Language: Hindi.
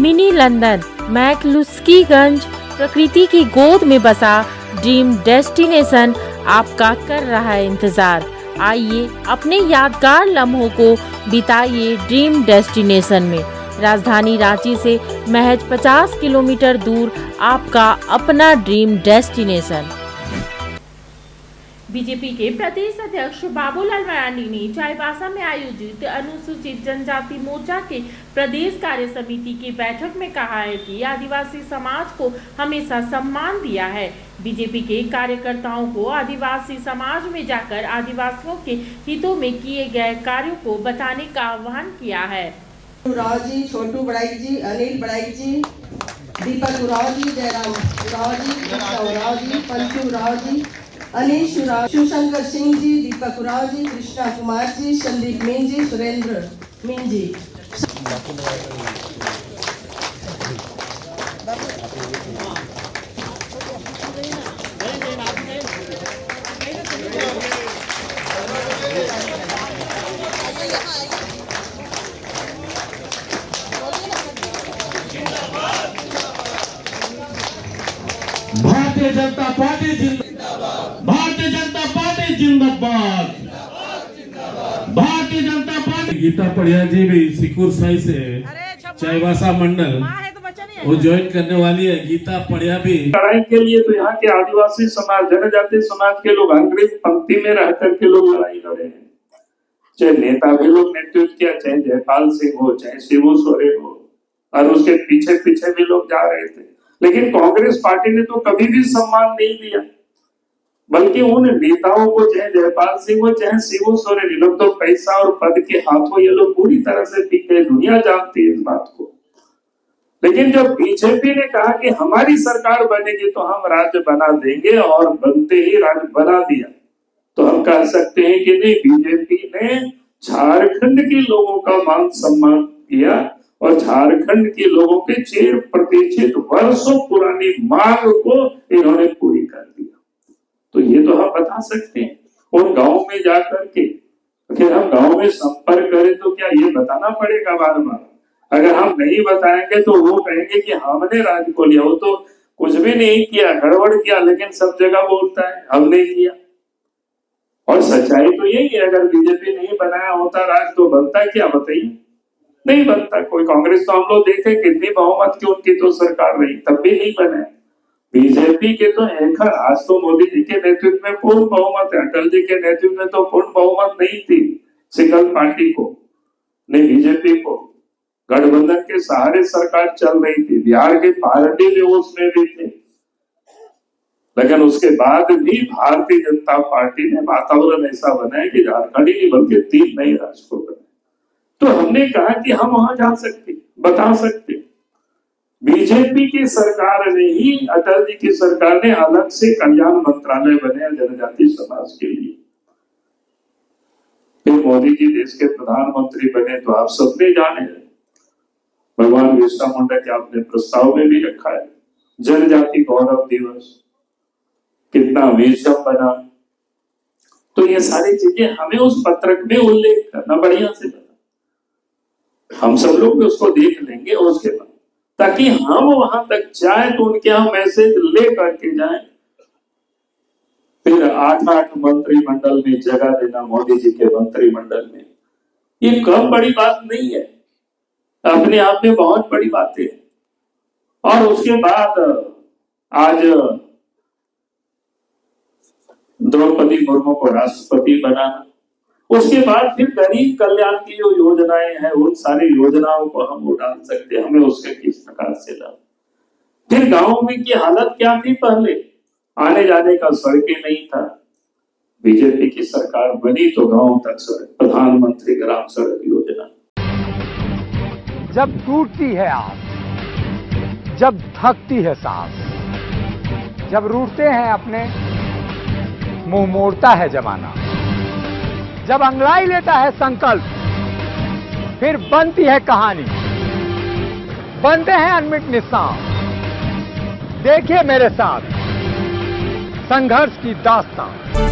मिनी लंदन मैक्लुस्कीगंज प्रकृति की गोद में बसा ड्रीम डेस्टिनेशन आपका कर रहा है इंतजार। आइए अपने यादगार लम्हों को बिताइए ड्रीम डेस्टिनेशन में। राजधानी रांची से महज 50 किलोमीटर दूर आपका अपना ड्रीम डेस्टिनेशन। बीजेपी के प्रदेश अध्यक्ष बाबूलाल मरांडी ने चाईबासा में आयोजित अनुसूचित जनजाति मोर्चा के प्रदेश कार्य समिति की बैठक में कहा है कि आदिवासी समाज को हमेशा सम्मान दिया है। बीजेपी के कार्यकर्ताओं को आदिवासी समाज में जाकर आदिवासियों के हितों में किए गए कार्यों को बताने का आह्वान किया है। उराव जी, छोटू बड़ाई जी, अनिल बड़ाई जी, दीपक उराव जी, जयराम उराव जी, कृष्णा उराव जी, पंचू उराव जी, अनीश उराव, शिवशंकर सिंह जी, दीपक उराव जी, कृष्णा कुमार जी, संदीप मीन जी, सुरेंद्र मीन जी। भारतीय जनता पार्टी जिंदाबाद, भारतीय जनता पार्टी जिंदाबाद, भारतीय जनता पार्टी। गीता पड़िया जी भी सिकुर साई से चाईबासा मंडल वो ज्वाइन करने वाली है। गीता पड़िया भी लड़ाई के लिए तो यहाँ के आदिवासी समाज, जनजाति समाज के लोग अग्रिम पंक्ति में रह करके लोग लड़ाई लड़े हैं। चाहे नेता भी लोग नेतृत्व किया, चाहे जयपाल सिंह हो, चाहे शिबू सोरेन हो, और उसके पीछे पीछे भी लोग जा रहे थे। लेकिन कांग्रेस पार्टी ने तो कभी भी सम्मान नहीं दिया, बल्कि उन नेताओं को, चाहे जयपाल सिंह हो, चाहे शिबू सोरेन, लोग तो पैसा और पद के हाथों ये लोग पूरी तरह से बिक गए। दुनिया जानती है इस बात को। लेकिन जब बीजेपी ने कहा कि हमारी सरकार बनेगी तो हम राज्य बना देंगे, और बनते ही राज्य बना दिया, तो हम कह सकते हैं कि नहीं, बीजेपी ने झारखंड के लोगों का मान सम्मान किया और झारखंड के लोगों के चिर प्रतीक्षित वर्षों पुरानी मांग को इन्होंने पूरी कर दिया। तो ये तो हम बता सकते हैं। उन गांव में जाकर के फिर हम गांव में संपर्क करें तो क्या ये बताना पड़ेगा बार बार? अगर हम नहीं बताएंगे तो वो कहेंगे कि हमने राज्य को लिया। वो तो कुछ भी नहीं किया, गड़बड़ किया, लेकिन सब जगह बोलता है हमने किया। और सच्चाई तो यही है, अगर बीजेपी नहीं बनाया होता राज तो बनता क्या, बताइए? नहीं बनता। कोई कांग्रेस तो हम लोग देखे कितनी बहुमत की उनकी तो सरकार रही, तब भी नहीं बने। बीजेपी के तो एखर, आज तो मोदी जी के नेतृत्व में पूर्ण बहुमत है, अटल जी के नेतृत्व में तो पूर्ण बहुमत नहीं थी सिंगल पार्टी को, नहीं बीजेपी को। गठबंधन के सहारे सरकार चल रही थी, बिहार के पार्टी भी उसमें भी थे, लेकिन उसके बाद भी भारतीय जनता पार्टी ने वातावरण ऐसा बनाया कि झारखंड ही बल्कि 3 नए राज्य को बने। तो हमने कहा कि हम वहां जा सकते, बता सकते। बीजेपी की सरकार ने ही, अटल जी की सरकार ने अलग से कल्याण मंत्रालय बनाया जनजाति समाज के लिए। फिर मोदी जी देश के प्रधानमंत्री बने तो आप सबने जाने, भगवान बिरसा मुंडा के आपने प्रस्ताव में भी रखा है। जनजाति गौरव दिवस कितना म्यूजियम बना। तो ये सारी चीजें हमें उस पत्रक में उल्लेख करना बढ़िया से बना, हम सब लोग भी उसको देख लेंगे और उसके बाद, ताकि हम वहां तक जाए तो उनके यहाँ मैसेज ले करके जाए। फिर 8 मंत्रिमंडल में जगह देना मोदी जी के मंत्रिमंडल में, ये कम बड़ी बात नहीं है, अपने आप में बहुत बड़ी बात है। और उसके बाद आज द्रौपदी मुर्मू को राष्ट्रपति बनाना, उसके बाद फिर गरीब कल्याण की जो योजनाएं हैं उन सारी योजनाओं को हम वो डाल सकते हैं, हमें उसके किस प्रकार से लाभ। फिर गांव में की हालत क्या थी, पहले आने जाने का सड़क नहीं था। बीजेपी की सरकार बनी तो गांव तक सड़क, प्रधानमंत्री ग्राम सड़क योजना। जब टूटती है आस, जब थकती है सांस, जब रूठते हैं अपने, मुंह मोड़ता है जमाना, जब अंगड़ाई लेता है संकल्प, फिर बनती है कहानी, बनते हैं अनमिट निशान। देखिए मेरे साथ संघर्ष की दास्तान।